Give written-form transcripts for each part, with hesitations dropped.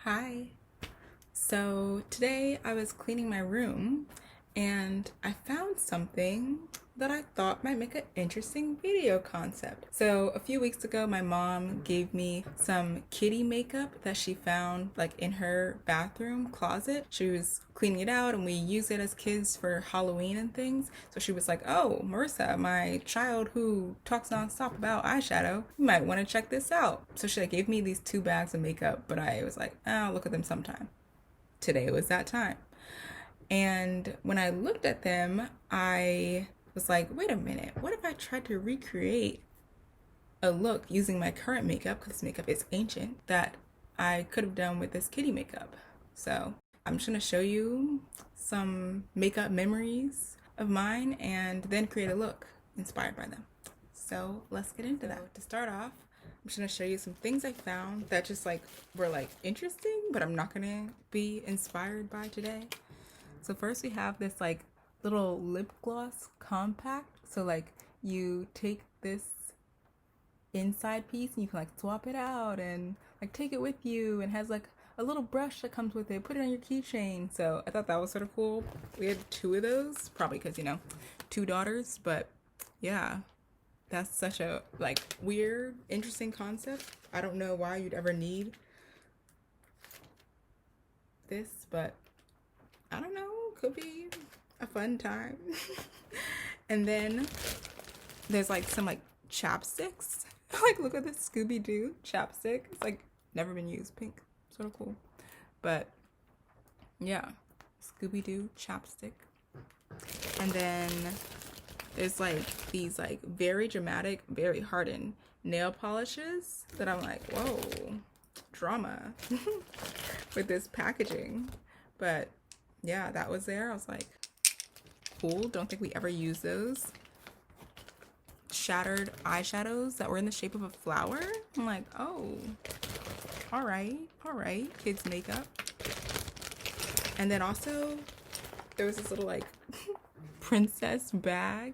Hi. So today I was cleaning my room and I found something that I thought might make an interesting video concept. So a few weeks ago, my mom gave me some kitty makeup that she found like in her bathroom closet. She was cleaning it out and we use it as kids for Halloween and things. So she was like, "Oh, Marissa, my child who talks nonstop about eyeshadow, you might want to check this out." So she like gave me these 2 bags of makeup, but I was like, "Oh, I'll look at them sometime." Today was that time. And when I looked at them, I was like, wait a minute, what if I tried to recreate a look using my current makeup, because this makeup is ancient, that I could have done with this kitty makeup? So I'm just gonna show you some makeup memories of mine and then create a look inspired by them. So let's get into that. To start off, I'm just gonna show you some things I found that just like were like interesting, but I'm not gonna be inspired by today. So first we have this like little lip gloss compact. So like you take this inside piece and you can like swap it out and like take it with you, and has like a little brush that comes with it, put it on your keychain. So I thought that was sort of cool. We had 2 of those, probably because 2 daughters, but yeah, that's such a like weird, interesting concept. I don't know why you'd ever need this, but I don't know, could be a fun time. And then there's like some like chapsticks. Like look at this Scooby-Doo chapstick. It's like never been used, pink, sort of cool. But yeah, Scooby-Doo chapstick. And then there's like these like very dramatic, very hardened nail polishes that I'm like, whoa, drama with this packaging. But yeah, that was there. I was like, cool. Don't think we ever use those. Shattered eyeshadows that were in the shape of a flower. I'm like, oh, all right, kids makeup. And then also there was this little like princess bag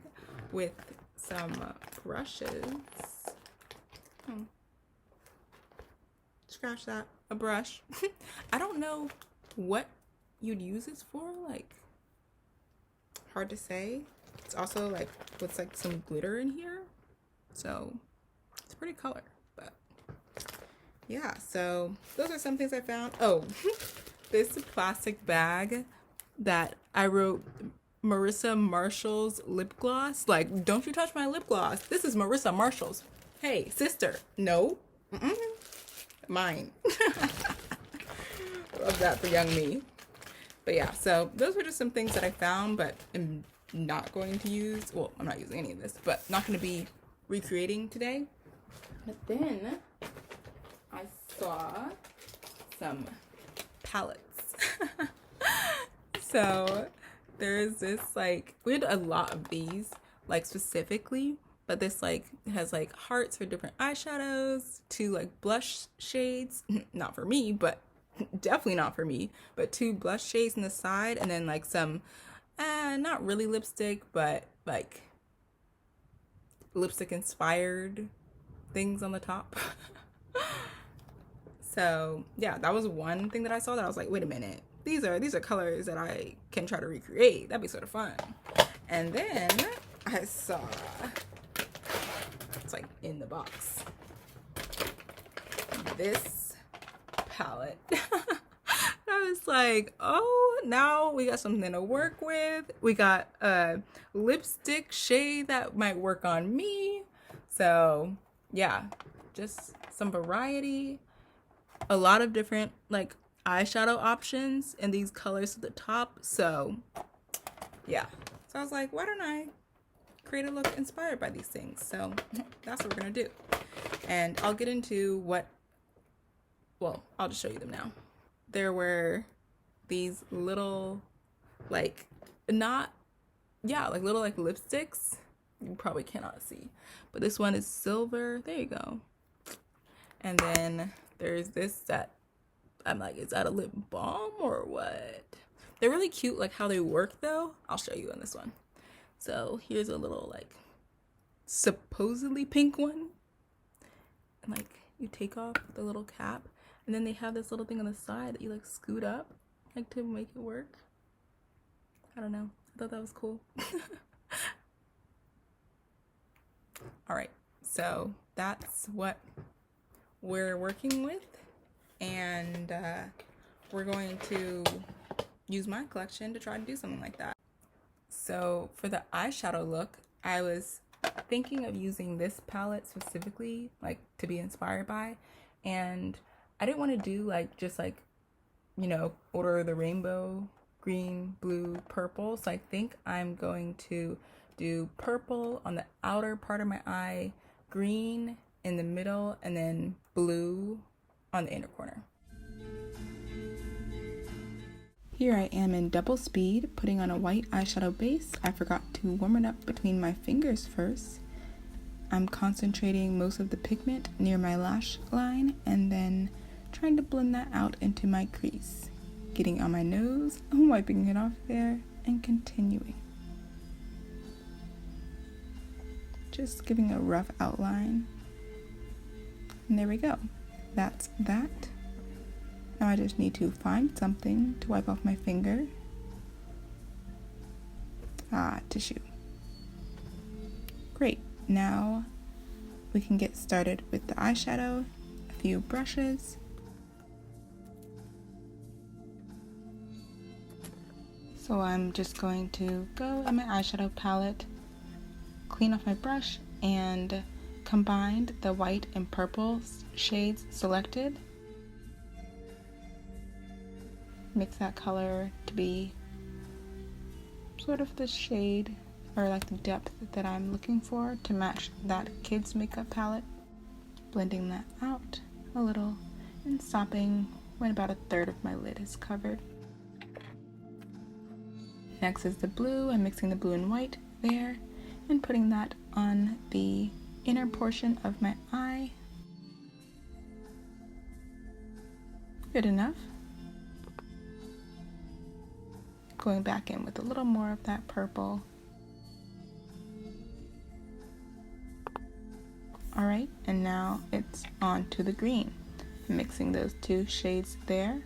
with some brushes. Scratch that. A brush. I don't know what you'd use this for, like hard to say. It's also like with like some glitter in here, so it's pretty color. But yeah, so those are some things I found. Oh, this plastic bag that I wrote Marissa Marshall's lip gloss. Like, don't you touch my lip gloss. This is Marissa Marshall's. Hey, sister. No. Mine. Love that for young me. But yeah, so those were just some things that I found, but I'm not going to use. Well, I'm not using any of this, but not going to be recreating today. But then I saw some palettes. So there's this like, we had a lot of these like specifically, but this like has like hearts for different eyeshadows, 2 like blush shades. Not for me, but definitely not for me, but 2 blush shades in the side, and then like some not really lipstick, but like lipstick inspired things on the top. So yeah, that was one thing that I saw that I was like, wait a minute, these are colors that I can try to recreate. That'd be sort of fun. And then I saw, it's like in the box, this palette. I was like, oh, now we got something to work with. We got a lipstick shade that might work on me. So yeah, just some variety. A lot of different like eyeshadow options and these colors at the top. So yeah, so I was like, why don't I create a look inspired by these things? So that's what we're gonna do. And I'll get into what, well, I'll just show you them now. There were these little like like little like lipsticks. You probably cannot see, but this one is silver. There you go. And then there's this that I'm like, is that a lip balm or what? They're really cute, like how they work though. I'll show you on this one. So here's a little like supposedly pink one, and like you take off the little cap And then they have this little thing on the side that you like scoot up, like to make it work. I don't know. I thought that was cool. All right, so that's what we're working with, and we're going to use my collection to try to do something like that. So for the eyeshadow look, I was thinking of using this palette specifically, like to be inspired by, and I didn't want to do like just like, you know, Order of the Rainbow, green, blue, purple. So I think I'm going to do purple on the outer part of my eye, green in the middle, and then blue on the inner corner. Here I am in double speed, putting on a white eyeshadow base. I forgot to warm it up between my fingers first. I'm concentrating most of the pigment near my lash line and then trying to blend that out into my crease. Getting on my nose, wiping it off there, and continuing. Just giving a rough outline. And there we go. That's that. Now I just need to find something to wipe off my finger. Tissue. Great. Now we can get started with the eyeshadow. A few brushes. So I'm just going to go in my eyeshadow palette, clean off my brush, and combined the white and purple shades selected. Mix that color to be sort of the shade or like the depth that I'm looking for to match that kids makeup palette. Blending that out a little and stopping when about a third of my lid is covered. Next is the blue. I'm mixing the blue and white there and putting that on the inner portion of my eye. Good enough. Going back in with a little more of that purple. All right, and now it's on to the green. I'm mixing those two shades there.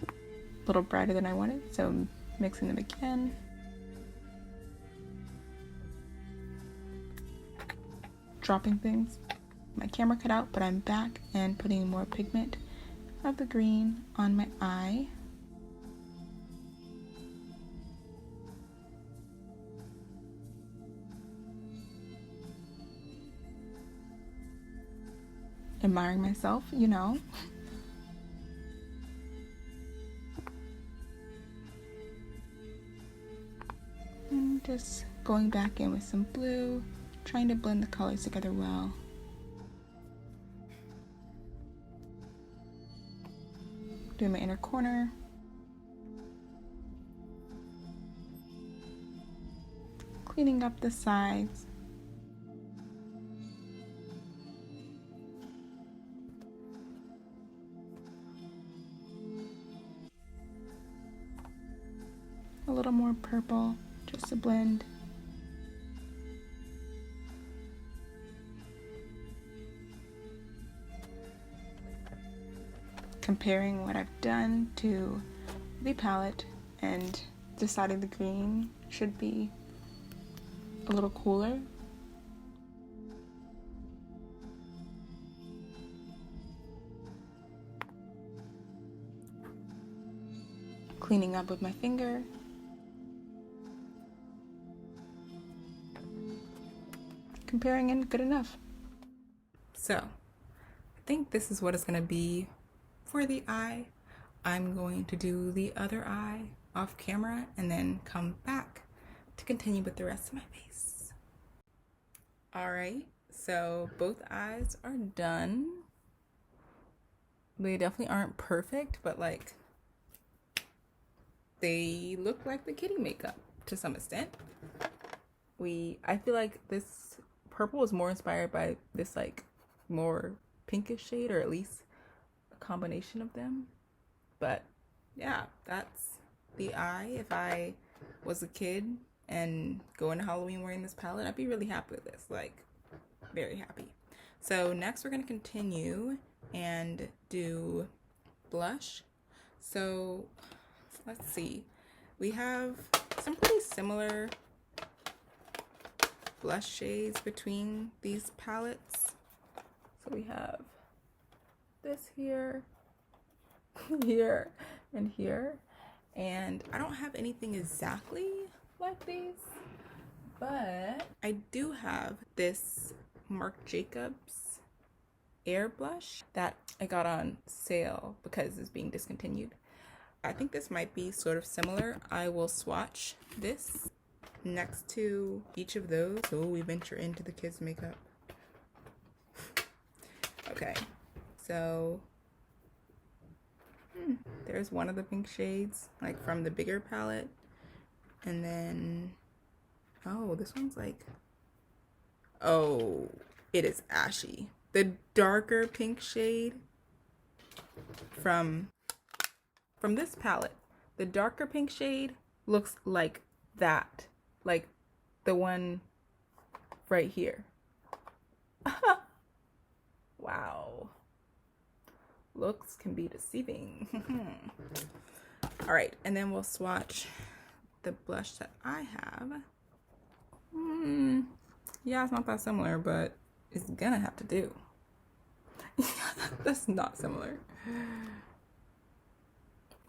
A little brighter than I wanted, so mixing them again. Dropping things. My camera cut out, but I'm back and putting more pigment of the green on my eye. Admiring myself, you know. And just going back in with some blue, trying to blend the colors together well. Doing my inner corner. Cleaning up the sides. A little more purple, just to blend. Comparing what I've done to the palette and deciding the green should be a little cooler. Cleaning up with my finger. Comparing and good enough. So, I think this is what it's gonna be for the eye. I'm going to do the other eye off camera and then come back to continue with the rest of my face. All right, so both eyes are done. They definitely aren't perfect, but like they look like the kitty makeup to some extent. I feel like this purple is more inspired by this like more pinkish shade, or at least a combination of them. But yeah, that's the eye. If I was a kid and going to Halloween wearing this palette, I'd be really happy with this, like very happy. So next we're going to continue and do blush. So let's see. We have some pretty similar blush shades between these palettes. So we have this here, here, and here. And I don't have anything exactly like these, but I do have this Marc Jacobs Air Blush that I got on sale because it's being discontinued. I think this might be sort of similar. I will swatch this next to each of those. So we venture into the kids' makeup. Okay, so there's one of the pink shades, like from the bigger palette. And then, oh, this one's like, oh, it is ashy. The darker pink shade from this palette, the darker pink shade looks like that, like the one right here. Wow, looks can be deceiving. All right, and then we'll swatch the blush that I have. Yeah, it's not that similar, but it's gonna have to do. That's not similar.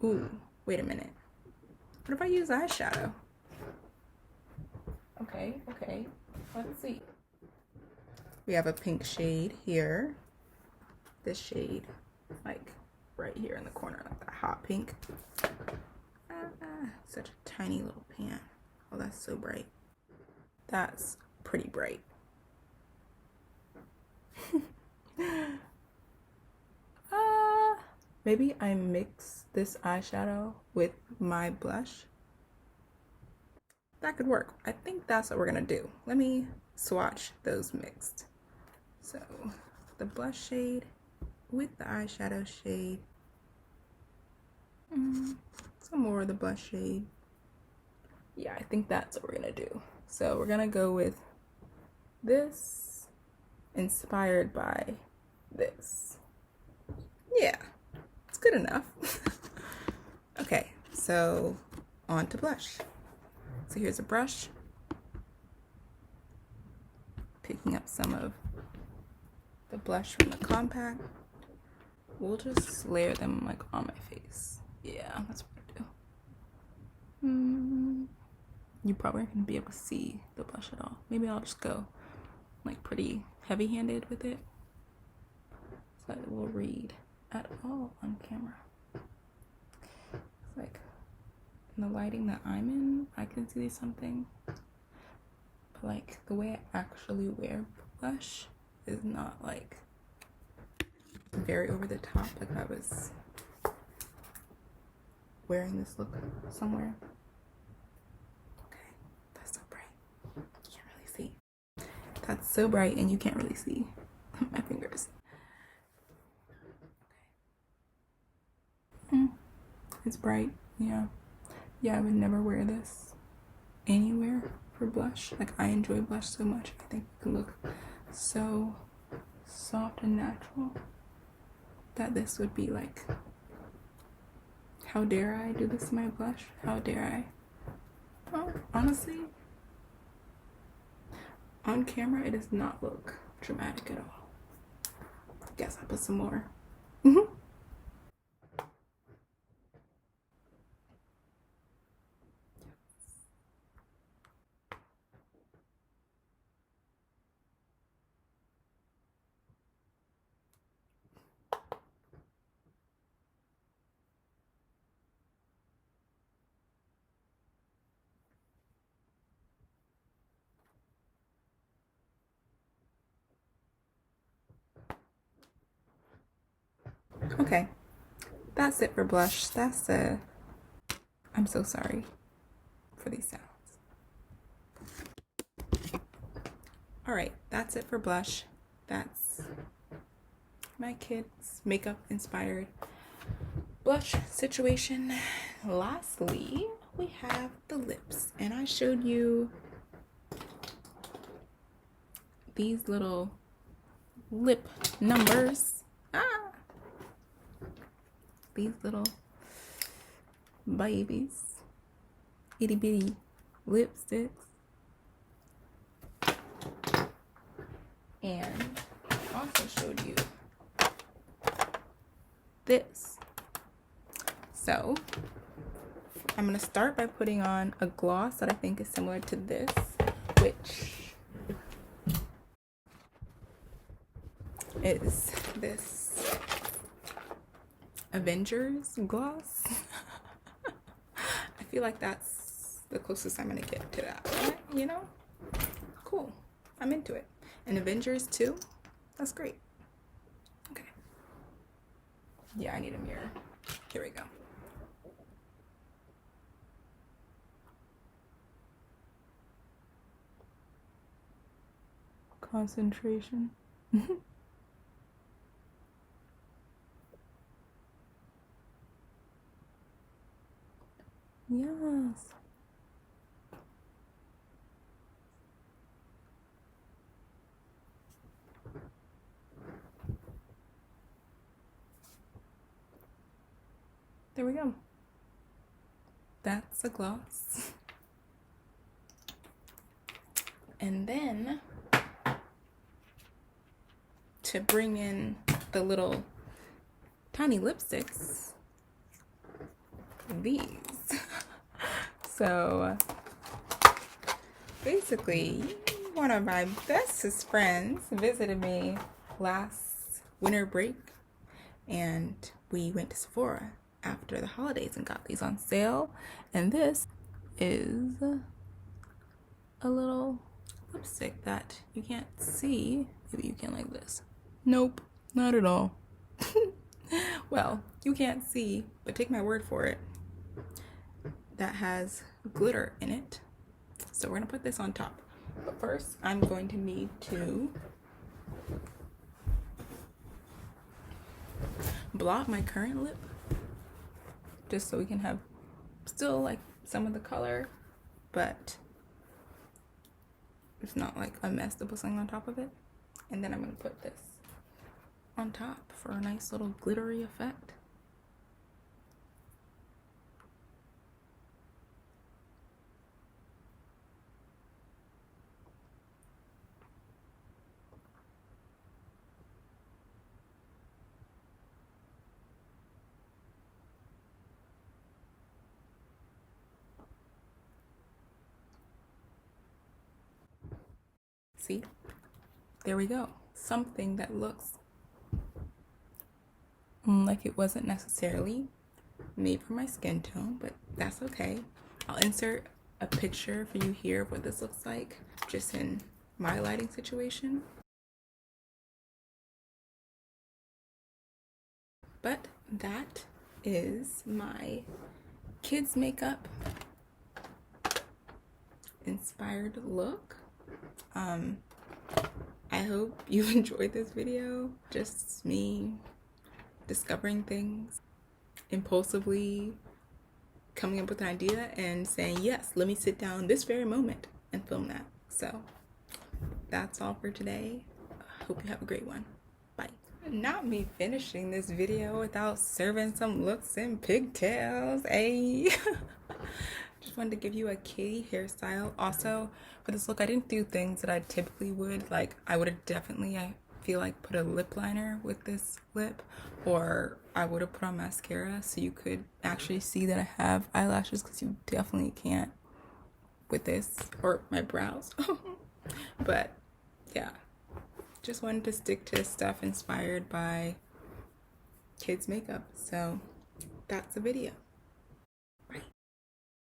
Ooh, wait a minute. What if I use eyeshadow? Okay, let's see. We have a pink shade here. This shade, like right here in the corner, like that hot pink. Such a tiny little pan. Oh, that's so bright. That's pretty bright. Maybe I mix this eyeshadow with my blush. That could work. I think that's what we're gonna do. Let me swatch those mixed. So the blush shade with the eyeshadow shade. Some more of the blush shade. Yeah, I think that's what we're gonna do. So we're gonna go with this inspired by this. Yeah, it's good enough. Okay, so on to blush. So here's a brush. Picking up some of the blush from the compact. We'll just layer them like on my face. Yeah, that's what I do. You probably aren't gonna be able to see the blush at all. Maybe I'll just go like pretty heavy-handed with it so that it will read at all on camera. It's like in the lighting that I'm in, I can see something, but like the way I actually wear blush is not like very over the top, like I was wearing this look somewhere. Okay, that's so bright. You can't really see. That's so bright and you can't really see my fingers. Okay. It's bright, yeah. Yeah, I would never wear this anywhere for blush. Like, I enjoy blush so much. I think it can look so soft and natural that this would be like, how dare I do this to my blush? How dare I? Oh, honestly, on camera, it does not look dramatic at all. Guess I'll put some more. Okay, that's it for blush. I'm so sorry for these sounds. All right, that's it for blush. That's my kids' makeup inspired blush situation. Lastly, we have the lips, and I showed you these little lip numbers. these little babies, itty bitty lipsticks. And I also showed you this. So I'm gonna start by putting on a gloss that I think is similar to this, which is this Avengers gloss. I feel like that's the closest I'm gonna get to that, right? You know? Cool. I'm into it. And Avengers too? That's great. Okay. Yeah, I need a mirror. Here we go. Concentration. Yes. There we go. That's a gloss. And then to bring in the little tiny lipsticks, these. So basically, one of my bestest friends visited me last winter break, and we went to Sephora after the holidays and got these on sale. And this is a little lipstick that you can't see. Maybe you can like this. Nope, not at all. Well, you can't see, but take my word for it. That has glitter in it. So we're gonna put this on top. But first, I'm going to need to blot my current lip, just so we can have still like some of the color, but it's not like a mess to put something on top of it. And then I'm gonna put this on top for a nice little glittery effect. See, there we go. Something that looks like it wasn't necessarily made for my skin tone, but that's okay. I'll insert a picture for you here of what this looks like just in my lighting situation. But that is my kids makeup inspired look. I hope you enjoyed this video. Just me discovering things, impulsively coming up with an idea and saying, yes, let me sit down this very moment and film that. So that's all for today. Hope you have a great one. Bye. Not me finishing this video without serving some looks and pigtails. Hey. Just wanted to give you a kitty hairstyle. Also, for this look, I didn't do things that I typically would. Like, I would have definitely, I feel like, put a lip liner with this lip, or I would have put on mascara so you could actually see that I have eyelashes, because you definitely can't with this, or my brows. But yeah, just wanted to stick to stuff inspired by kids makeup. So that's the video.